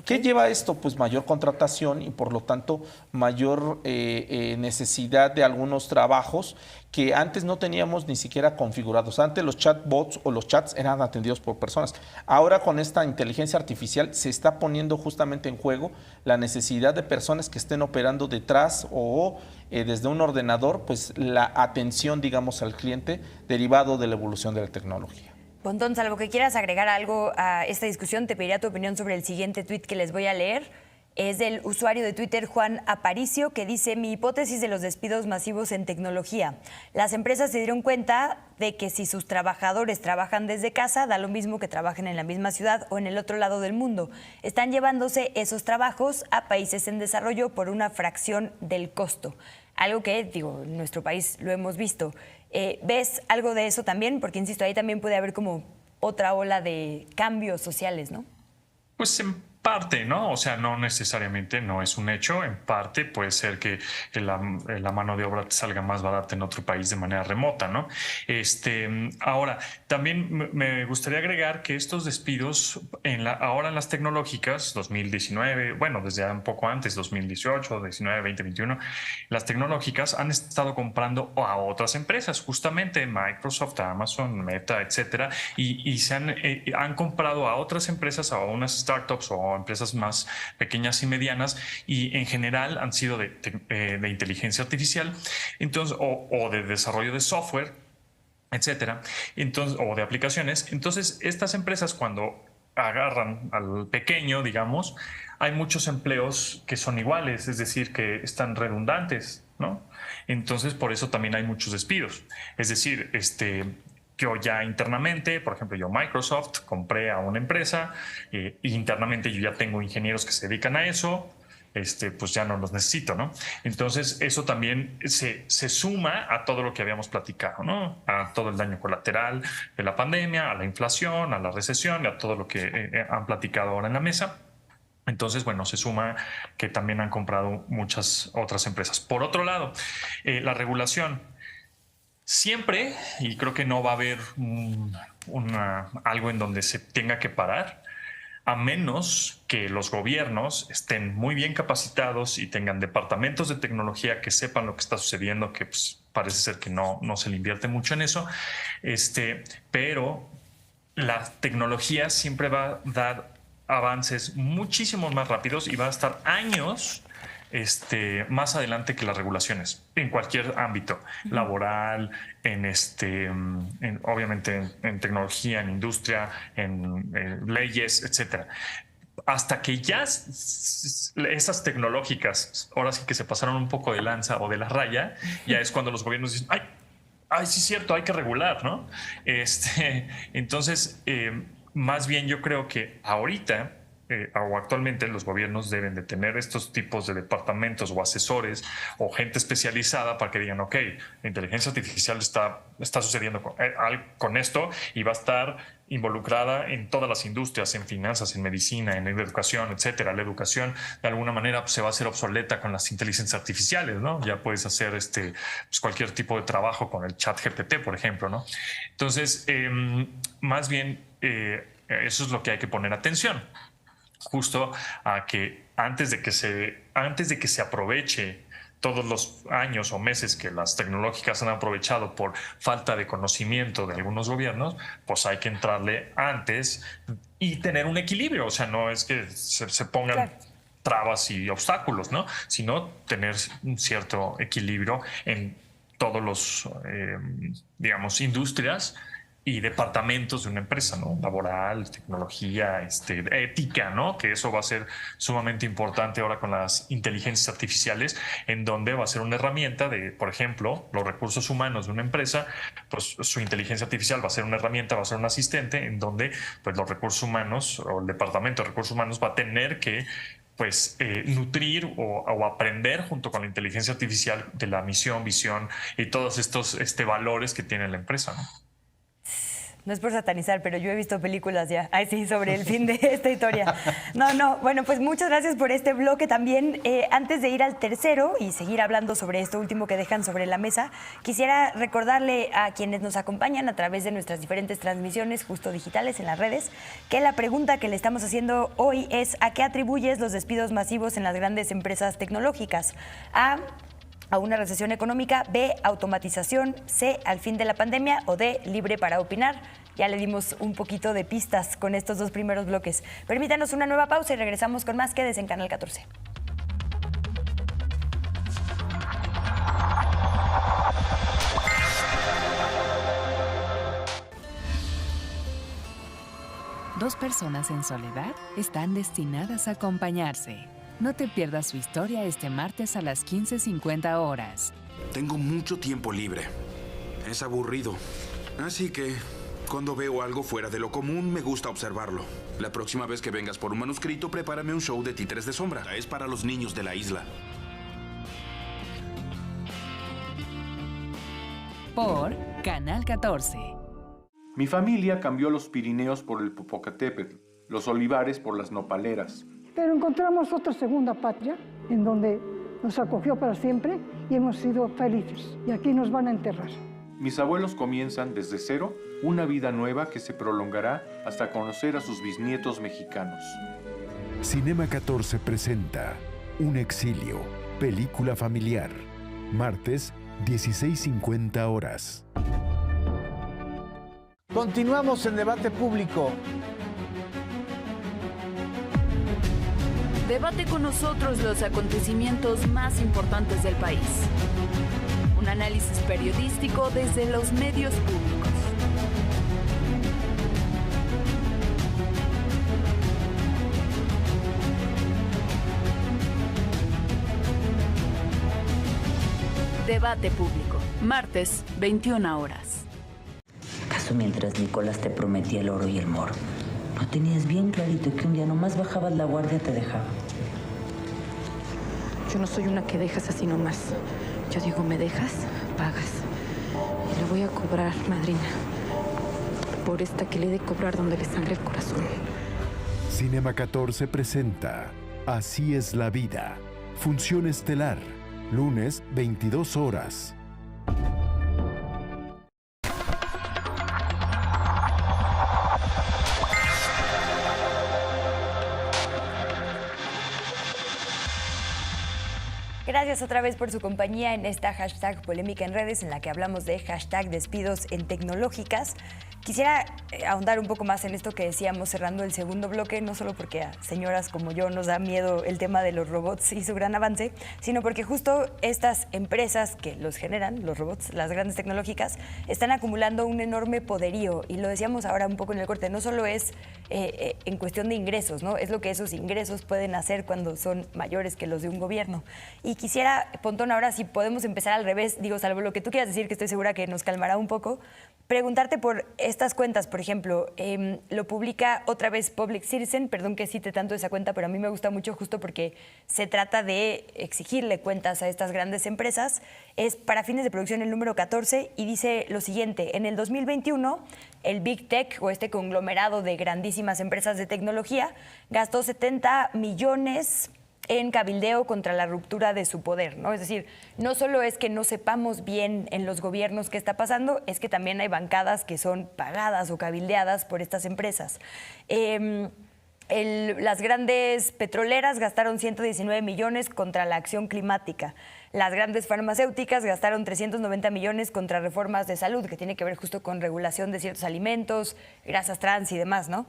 ¿Qué lleva esto? Pues mayor contratación y por lo tanto mayor necesidad de algunos trabajos que antes no teníamos ni siquiera configurados. Antes los chatbots o los chats eran atendidos por personas. Ahora con esta inteligencia artificial se está poniendo justamente en juego la necesidad de personas que estén operando detrás o desde un ordenador, pues la atención, digamos, al cliente derivado de la evolución de la tecnología. Pontón, salvo que quieras agregar algo a esta discusión, te pediría tu opinión sobre el siguiente tuit que les voy a leer. Es del usuario de Twitter Juan Aparicio, que dice: mi hipótesis de los despidos masivos en tecnología. Las empresas se dieron cuenta de que si sus trabajadores trabajan desde casa, da lo mismo que trabajen en la misma ciudad o en el otro lado del mundo. Están llevándose esos trabajos a países en desarrollo por una fracción del costo. Algo que, digo, en nuestro país lo hemos visto. ¿Ves algo de eso también? Porque, insisto, ahí también puede haber como otra ola de cambios sociales, ¿no? Pues en parte, ¿no? O sea, no necesariamente, no es un hecho. En parte puede ser que la mano de obra te salga más barata en otro país de manera remota, ¿no? Ahora, también me gustaría agregar que estos despidos ahora en las tecnológicas, 2019, bueno, desde un poco antes, 2018, 19, 20, 21, las tecnológicas han estado comprando a otras empresas, justamente Microsoft, Amazon, Meta, etcétera, y han comprado a otras empresas, a unas startups o empresas más pequeñas y medianas, y en general han sido de inteligencia artificial, entonces, o de desarrollo de software, etcétera, entonces, o de aplicaciones. Entonces, estas empresas, cuando agarran al pequeño, digamos, hay muchos empleos que son iguales, es decir, que están redundantes, ¿no? Entonces, por eso también hay muchos despidos. Es decir, yo ya internamente, por ejemplo, yo Microsoft, compré a una empresa, internamente yo ya tengo ingenieros que se dedican a eso, pues ya no los necesito, ¿no? Entonces, eso también se suma a todo lo que habíamos platicado, ¿no? A todo el daño colateral de la pandemia, a la inflación, a la recesión, a todo lo que han platicado ahora en la mesa. Entonces, bueno, se suma que también han comprado muchas otras empresas. Por otro lado, la regulación. Siempre, y creo que no va a haber algo en donde se tenga que parar, a menos que los gobiernos estén muy bien capacitados y tengan departamentos de tecnología que sepan lo que está sucediendo, que pues, parece ser que no se le invierte mucho en eso, pero la tecnología siempre va a dar avances muchísimo más rápidos y va a estar años más adelante que las regulaciones en cualquier ámbito laboral, obviamente en tecnología, en industria, en leyes, etcétera. Hasta que ya esas tecnológicas, ahora sí que se pasaron un poco de lanza o de la raya, ya es cuando los gobiernos dicen, ay, sí es cierto, hay que regular, ¿no? Entonces, más bien yo creo que ahorita o actualmente los gobiernos deben de tener estos tipos de departamentos o asesores o gente especializada para que digan, ok, la inteligencia artificial está sucediendo con esto y va a estar involucrada en todas las industrias, en finanzas, en medicina, en educación, etcétera. La educación de alguna manera pues, se va a hacer obsoleta con las inteligencias artificiales, ¿no? Ya puedes hacer pues, cualquier tipo de trabajo con el chat GPT, por ejemplo, ¿no? Entonces, más bien eso es lo que hay que poner atención. Justo a que antes de que se aproveche todos los años o meses que las tecnológicas han aprovechado por falta de conocimiento de algunos gobiernos, pues hay que entrarle antes y tener un equilibrio. O sea, no es que se pongan trabas y obstáculos, ¿no? Sino tener un cierto equilibrio en todos los, digamos, industrias y departamentos de una empresa, ¿no? Laboral, tecnología, ética, ¿no? Que eso va a ser sumamente importante ahora con las inteligencias artificiales, en donde va a ser una herramienta de, por ejemplo, los recursos humanos de una empresa, pues su inteligencia artificial va a ser una herramienta, va a ser un asistente, en donde pues los recursos humanos o el departamento de recursos humanos va a tener que pues nutrir o aprender junto con la inteligencia artificial de la misión, visión y todos estos valores que tiene la empresa, ¿no? No es por satanizar, pero yo he visto películas ya, sobre el fin de esta historia. No, bueno, pues muchas gracias por este bloque también. Antes de ir al tercero y seguir hablando sobre esto último que dejan sobre la mesa, quisiera recordarle a quienes nos acompañan a través de nuestras diferentes transmisiones justo digitales en las redes, que la pregunta que le estamos haciendo hoy es ¿a qué atribuyes los despidos masivos en las grandes empresas tecnológicas? A una recesión económica, B, automatización, C, al fin de la pandemia o D, libre para opinar. Ya le dimos un poquito de pistas con estos dos primeros bloques. Permítanos una nueva pausa y regresamos con más. Quédese en Canal 14. Dos personas en soledad están destinadas a acompañarse. No te pierdas su historia este martes a las 15:50 horas. Tengo mucho tiempo libre. Es aburrido. Así que, cuando veo algo fuera de lo común, me gusta observarlo. La próxima vez que vengas por un manuscrito, prepárame un show de títeres de sombra. Es para los niños de la isla. Por Canal 14. Mi familia cambió los Pirineos por el Popocatépetl, los olivares por las nopaleras. Pero encontramos otra segunda patria en donde nos acogió para siempre y hemos sido felices. Y aquí nos van a enterrar. Mis abuelos comienzan desde cero una vida nueva que se prolongará hasta conocer a sus bisnietos mexicanos. Cinema 14 presenta Un exilio, película familiar. Martes, 16:50 horas. Continuamos en debate público. Debate con nosotros los acontecimientos más importantes del país. Un análisis periodístico desde los medios públicos. Debate público, martes, 21 horas. Eso mientras Nicolás te prometía el oro y el moro. No tenías bien clarito que un día nomás bajabas la guardia te dejaba. Yo no soy una que dejas así nomás. Yo digo, me dejas, pagas. Y le voy a cobrar, madrina, por esta que le he de cobrar donde le sangre el corazón. Cinema 14 presenta Así es la vida. Función estelar. Lunes, 22 horas. Gracias otra vez por su compañía en esta hashtag Polémica en Redes, en la que hablamos de hashtag despidos en tecnológicas. Quisiera ahondar un poco más en esto que decíamos cerrando el segundo bloque, no solo porque a señoras como yo nos da miedo el tema de los robots y su gran avance, sino porque justo estas empresas que los generan, los robots, las grandes tecnológicas, están acumulando un enorme poderío. Y lo decíamos ahora un poco en el corte, no solo es en cuestión de ingresos, ¿no? Es lo que esos ingresos pueden hacer cuando son mayores que los de un gobierno. Y quisiera, Pontón, ahora si podemos empezar al revés, digo, salvo lo que tú quieras decir, que estoy segura que nos calmará un poco, preguntarte por estas cuentas, por ejemplo, lo publica otra vez Public Citizen, perdón que cite tanto esa cuenta, pero a mí me gusta mucho justo porque se trata de exigirle cuentas a estas grandes empresas. Es para fines de producción el número 14 y dice lo siguiente: en el 2021, el Big Tech, o este conglomerado de grandísimas empresas de tecnología, gastó 70 millones en cabildeo contra la ruptura de su poder, ¿no? Es decir, no solo es que no sepamos bien en los gobiernos qué está pasando, es que también hay bancadas que son pagadas o cabildeadas por estas empresas. Las grandes petroleras gastaron 119 millones contra la acción climática. Las grandes farmacéuticas gastaron 390 millones contra reformas de salud, que tiene que ver justo con regulación de ciertos alimentos, grasas trans y demás, ¿no?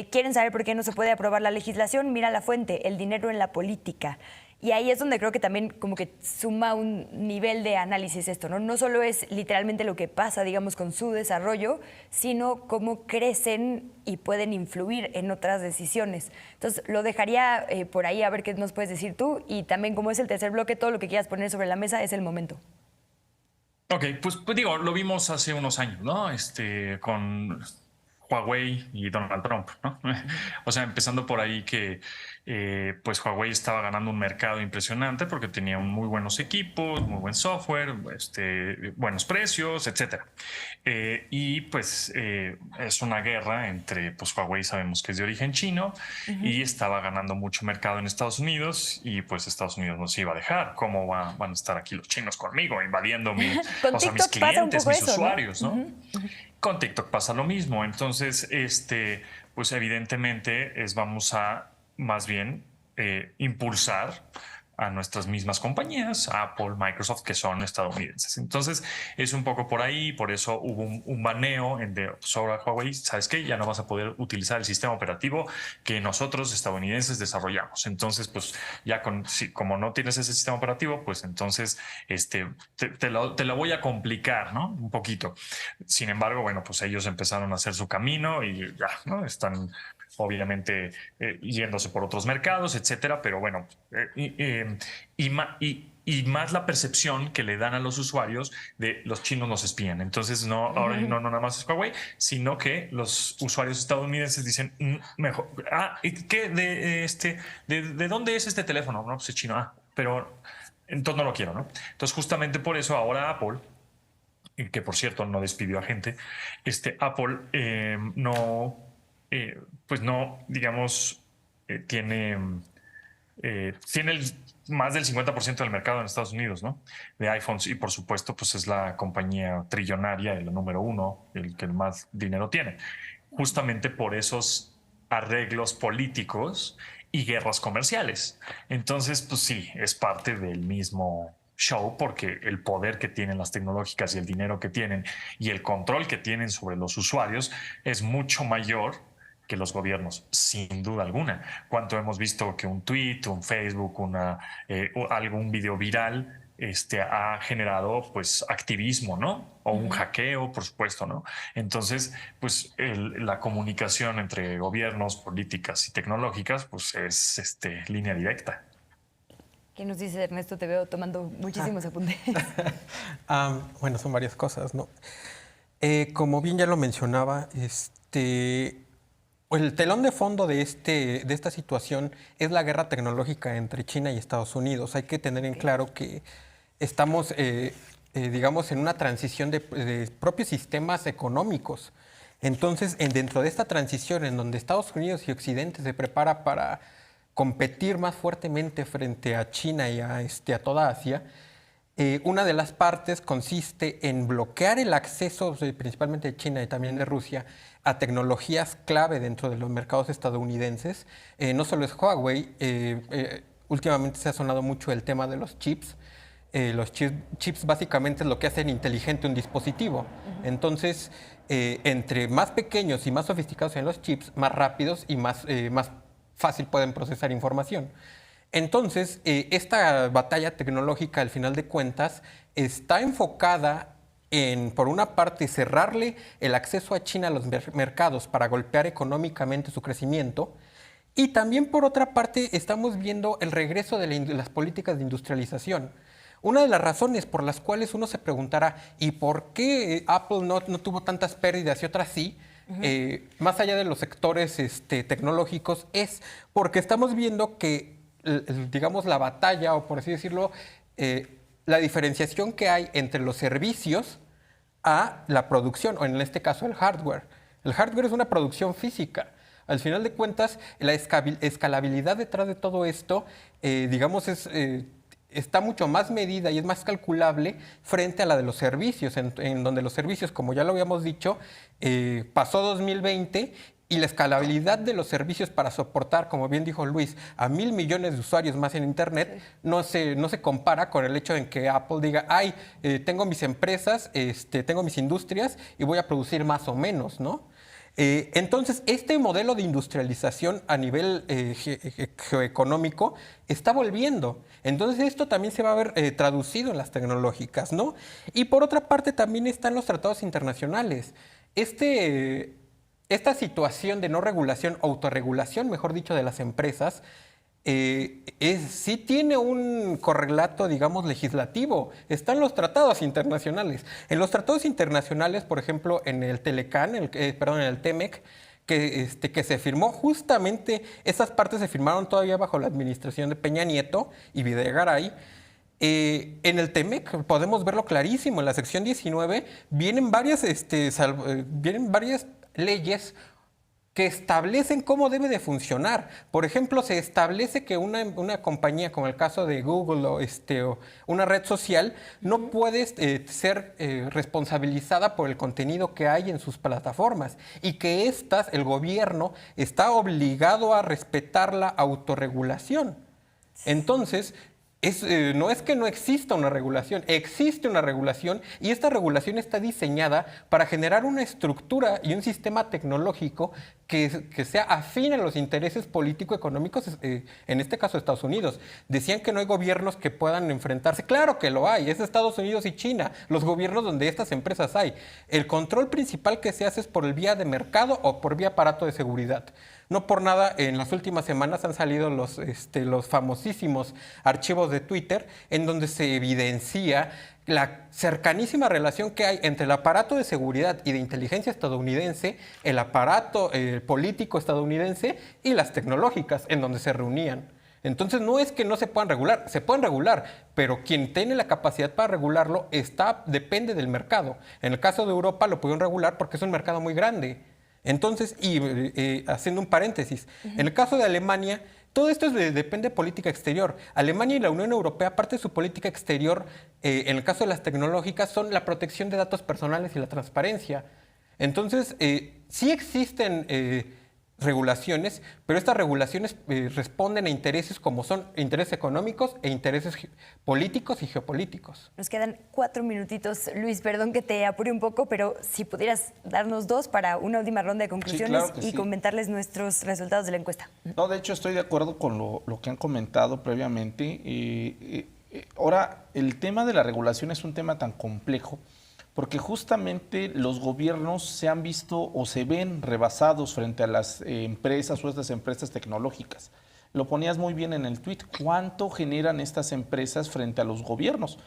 ¿Quieren saber por qué no se puede aprobar la legislación? Mira la fuente, el dinero en la política. Y ahí es donde creo que también como que suma un nivel de análisis esto, ¿no? No solo es literalmente lo que pasa, digamos, con su desarrollo, sino cómo crecen y pueden influir en otras decisiones. Entonces, lo dejaría por ahí a ver qué nos puedes decir tú. Y también, como es el tercer bloque, todo lo que quieras poner sobre la mesa es el momento. Ok, pues digo, lo vimos hace unos años, ¿no? Con Huawei y Donald Trump, ¿no? O sea, empezando por ahí que pues Huawei estaba ganando un mercado impresionante porque tenía muy buenos equipos, muy buen software, buenos precios, etcétera. Y pues es una guerra entre, pues Huawei sabemos que es de origen chino y estaba ganando mucho mercado en Estados Unidos y pues Estados Unidos nos iba a dejar. ¿Cómo van a estar aquí los chinos conmigo invadiendo mis clientes, mis usuarios, ¿no? Con TikTok pasa lo mismo. Entonces, pues evidentemente vamos a más bien impulsar a nuestras mismas compañías, Apple, Microsoft, que son estadounidenses. Entonces, es un poco por ahí, por eso hubo un baneo sobre Huawei. ¿Sabes qué? Ya no vas a poder utilizar el sistema operativo que nosotros, estadounidenses, desarrollamos. Entonces, pues ya como no tienes ese sistema operativo, pues entonces te lo voy a complicar, ¿no? Un poquito. Sin embargo, bueno, pues ellos empezaron a hacer su camino y ya, ¿no? Están obviamente yéndose por otros mercados, etcétera, pero bueno, y más la percepción que le dan a los usuarios de los chinos nos espían. Entonces, ahora no nada más es Huawei, sino que los usuarios estadounidenses dicen, mejor, ¿qué? ¿De dónde es este teléfono? No, pues es chino, pero entonces no lo quiero, ¿no? Entonces, justamente por eso ahora Apple, que por cierto no despidió a gente, Apple pues no, digamos, tiene más del 50% del mercado en Estados Unidos, ¿no? De iPhones, y por supuesto, pues es la compañía trillonaria, el número uno, el que más dinero tiene. Justamente por esos arreglos políticos y guerras comerciales. Entonces, pues sí, es parte del mismo show, porque el poder que tienen las tecnológicas y el dinero que tienen y el control que tienen sobre los usuarios es mucho mayor que los gobiernos, sin duda alguna. Cuánto hemos visto que un tweet, un Facebook, algún video viral ha generado pues activismo, ¿no? O un hackeo, por supuesto, ¿no? Entonces, pues la comunicación entre gobiernos, políticas y tecnológicas, pues es línea directa. ¿Qué nos dice Ernesto? Te veo tomando muchísimos apuntes. Bueno, son varias cosas, ¿no? Como bien ya lo mencionaba, el telón de fondo de esta situación es la guerra tecnológica entre China y Estados Unidos. Hay que tener en claro que estamos, digamos, en una transición de propios sistemas económicos. Entonces, dentro de esta transición en donde Estados Unidos y Occidente se prepara para competir más fuertemente frente a China y a toda Asia, una de las partes consiste en bloquear el acceso, principalmente de China y también de Rusia, a tecnologías clave dentro de los mercados estadounidenses. No solo es Huawei, últimamente se ha sonado mucho el tema de los chips. Los chips básicamente es lo que hacen inteligente un dispositivo. Entonces, entre más pequeños y más sofisticados sean los chips, más rápidos y más fácil pueden procesar información. Entonces, esta batalla tecnológica, al final de cuentas, está enfocada en, por una parte, cerrarle el acceso a China a los mercados para golpear económicamente su crecimiento, y también, por otra parte, estamos viendo el regreso de las políticas de industrialización. Una de las razones por las cuales uno se preguntará, ¿y por qué Apple no tuvo tantas pérdidas y otras sí? Más allá de los sectores tecnológicos, es porque estamos viendo que, digamos, la batalla, o por así decirlo, la diferenciación que hay entre los servicios a la producción, o en este caso el hardware. El hardware es una producción física. Al final de cuentas, la escalabilidad detrás de todo esto, digamos, está mucho más medida y es más calculable frente a la de los servicios, en donde los servicios, como ya lo habíamos dicho, pasó 2020 y la escalabilidad de los servicios para soportar, como bien dijo Luis, a 1,000 millones de usuarios más en Internet, no se compara con el hecho en que Apple diga, tengo mis empresas, tengo mis industrias y voy a producir más o menos, ¿no? Entonces, este modelo de industrialización a nivel geoeconómico está volviendo. Entonces, esto también se va a ver traducido en las tecnológicas, ¿no? Y por otra parte, también están los tratados internacionales. Esta situación de no regulación, autorregulación, mejor dicho, de las empresas, sí tiene un correlato, digamos, legislativo. Están los tratados internacionales. En los tratados internacionales, por ejemplo, en el Telecan, en el TEMEC, que se firmó justamente, esas partes se firmaron todavía bajo la administración de Peña Nieto y Videgaray. En el TEMEC podemos verlo clarísimo. En la sección 19 vienen varias leyes que establecen cómo debe de funcionar. Por ejemplo, se establece que una compañía, como el caso de Google o una red social, no puede ser responsabilizada por el contenido que hay en sus plataformas, y que el gobierno está obligado a respetar la autorregulación. Entonces, no es que no exista una regulación, existe una regulación, y esta regulación está diseñada para generar una estructura y un sistema tecnológico que sea afín a los intereses político-económicos, en este caso Estados Unidos. Decían que no hay gobiernos que puedan enfrentarse. Claro que lo hay, es Estados Unidos y China, los gobiernos donde estas empresas hay. El control principal que se hace es por el vía de mercado o por vía aparato de seguridad. No por nada, en las últimas semanas han salido los famosísimos archivos de Twitter, en donde se evidencia la cercanísima relación que hay entre el aparato de seguridad y de inteligencia estadounidense, el aparato político estadounidense y las tecnológicas, en donde se reunían. Entonces, no es que no se puedan regular, se pueden regular, pero quien tiene la capacidad para regularlo depende del mercado. En el caso de Europa lo pudieron regular porque es un mercado muy grande. Entonces, haciendo un paréntesis, en el caso de Alemania, todo esto depende de política exterior. Alemania y la Unión Europea, parte de su política exterior, en el caso de las tecnológicas, son la protección de datos personales y la transparencia. Entonces, sí existen regulaciones, pero estas regulaciones responden a intereses como son intereses económicos e intereses políticos y geopolíticos. Nos quedan 4 minutitos. Luis, perdón que te apure un poco, pero si pudieras darnos 2 para una última ronda de conclusiones, sí, claro y comentarles nuestros resultados de la encuesta. No, de hecho estoy de acuerdo con lo que han comentado previamente. Ahora, el tema de la regulación es un tema tan complejo, porque justamente los gobiernos se han visto o se ven rebasados frente a las empresas o estas empresas tecnológicas. Lo ponías muy bien en el tuit, ¿cuánto generan estas empresas frente a los gobiernos?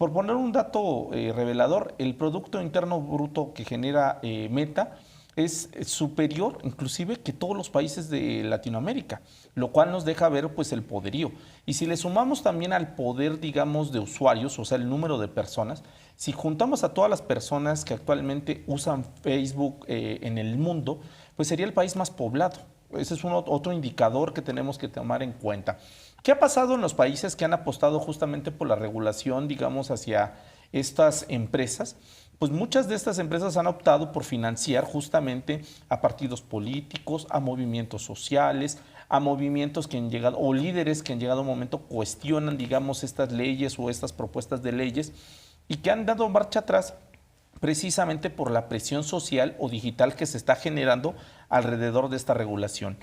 Por poner un dato revelador, el Producto Interno Bruto que genera Meta es superior inclusive que todos los países de Latinoamérica, lo cual nos deja ver pues el poderío. Y si le sumamos también al poder, digamos, de usuarios, o sea, el número de personas, si juntamos a todas las personas que actualmente usan Facebook en el mundo, pues sería el país más poblado. Ese es otro indicador que tenemos que tomar en cuenta. ¿Qué ha pasado en los países que han apostado justamente por la regulación, digamos, hacia estas empresas? Pues muchas de estas empresas han optado por financiar justamente a partidos políticos, a movimientos sociales, a movimientos que han llegado, o líderes que en llegado un momento cuestionan, digamos, estas leyes o estas propuestas de leyes y que han dado marcha atrás precisamente por la presión social o digital que se está generando alrededor de esta regulación.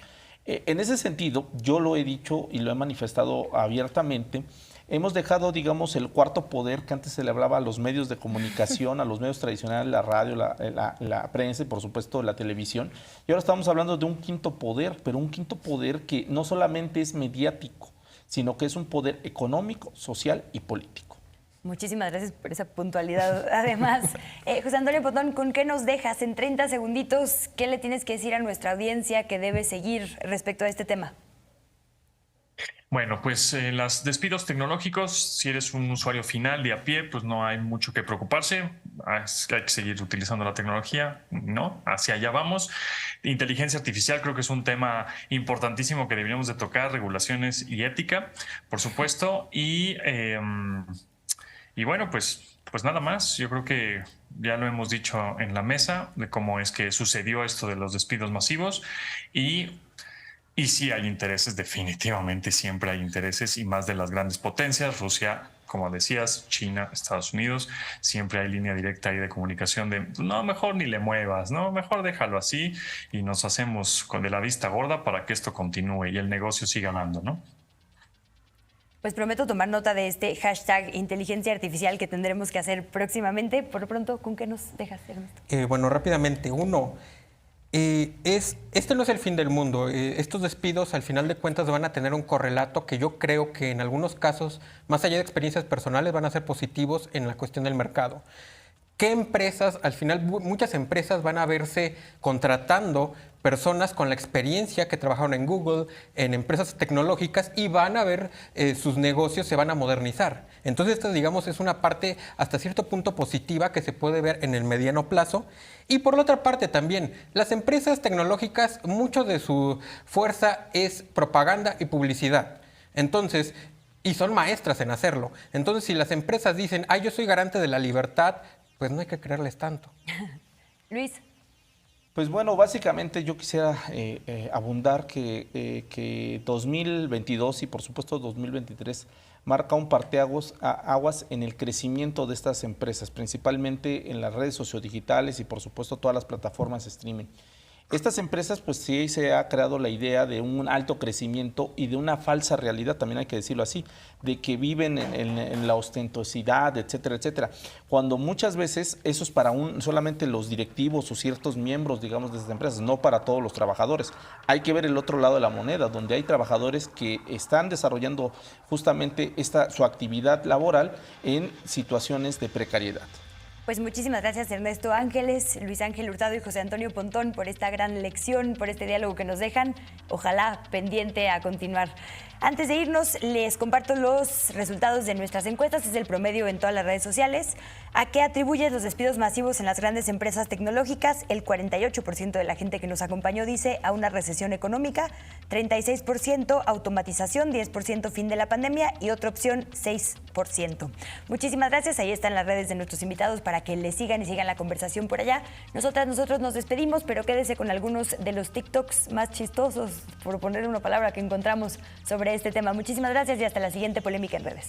En ese sentido, yo lo he dicho y lo he manifestado abiertamente, hemos dejado, digamos, el cuarto poder que antes se le hablaba a los medios de comunicación, a los medios tradicionales, la radio, la prensa y por supuesto la televisión. Y ahora estamos hablando de un quinto poder, pero un quinto poder que no solamente es mediático, sino que es un poder económico, social y político. Muchísimas gracias por esa puntualidad. Además, José Antonio Pontón, ¿con qué nos dejas en 30 segunditos? ¿Qué le tienes que decir a nuestra audiencia que debe seguir respecto a este tema? Bueno, pues los despidos tecnológicos, si eres un usuario final de a pie, pues no hay mucho que preocuparse. Hay que seguir utilizando la tecnología, ¿no? Hacia allá vamos. Inteligencia artificial creo que es un tema importantísimo que deberíamos de tocar, regulaciones y ética, por supuesto. Y bueno, pues nada más. Yo creo que ya lo hemos dicho en la mesa de cómo es que sucedió esto de los despidos masivos y sí hay intereses, definitivamente siempre hay intereses y más de las grandes potencias, Rusia, como decías, China, Estados Unidos, siempre hay línea directa ahí de comunicación de no, mejor ni le muevas, no, mejor déjalo así y nos hacemos de la vista gorda para que esto continúe y el negocio siga ganando, ¿no? Pues prometo tomar nota de este hashtag inteligencia artificial que tendremos que hacer próximamente. Por lo pronto, ¿con qué nos dejas, Ernesto? Bueno, rápidamente, este no es el fin del mundo. Estos despidos, al final de cuentas, van a tener un correlato que yo creo que en algunos casos, más allá de experiencias personales, van a ser positivos en la cuestión del mercado. ¿Qué empresas? Al final, muchas empresas van a verse contratando personas con la experiencia que trabajaron en Google, en empresas tecnológicas y van a ver sus negocios se van a modernizar. Entonces, esta, digamos, es una parte hasta cierto punto positiva que se puede ver en el mediano plazo. Y por la otra parte también, las empresas tecnológicas, mucho de su fuerza es propaganda y publicidad. Entonces, y son maestras en hacerlo. Entonces, si las empresas dicen, yo soy garante de la libertad, pues no hay que creerles tanto. Luis. Pues bueno, básicamente yo quisiera abundar que 2022 y por supuesto 2023 marca un parteaguas en el crecimiento de estas empresas, principalmente en las redes sociodigitales y por supuesto todas las plataformas de streaming. Estas empresas, pues sí se ha creado la idea de un alto crecimiento y de una falsa realidad, también hay que decirlo así, de que viven en la ostentosidad, etcétera, etcétera. Cuando muchas veces eso es para solamente los directivos o ciertos miembros, digamos, de estas empresas, no para todos los trabajadores. Hay que ver el otro lado de la moneda, donde hay trabajadores que están desarrollando justamente su actividad laboral en situaciones de precariedad. Pues muchísimas gracias Ernesto Ángeles, Luis Ángel Hurtado y José Antonio Pontón por esta gran lección, por este diálogo que nos dejan. Ojalá pendiente a continuar. Antes de irnos, les comparto los resultados de nuestras encuestas. Es el promedio en todas las redes sociales. ¿A qué atribuyes los despidos masivos en las grandes empresas tecnológicas? El 48% de la gente que nos acompañó dice a una recesión económica, 36% automatización, 10% fin de la pandemia y otra opción 6%. Muchísimas gracias. Ahí están las redes de nuestros invitados para que les sigan y sigan la conversación por allá. Nosotros nos despedimos, pero quédese con algunos de los TikToks más chistosos, por poner una palabra que encontramos sobre este tema. Muchísimas gracias y hasta la siguiente Polémica en Redes.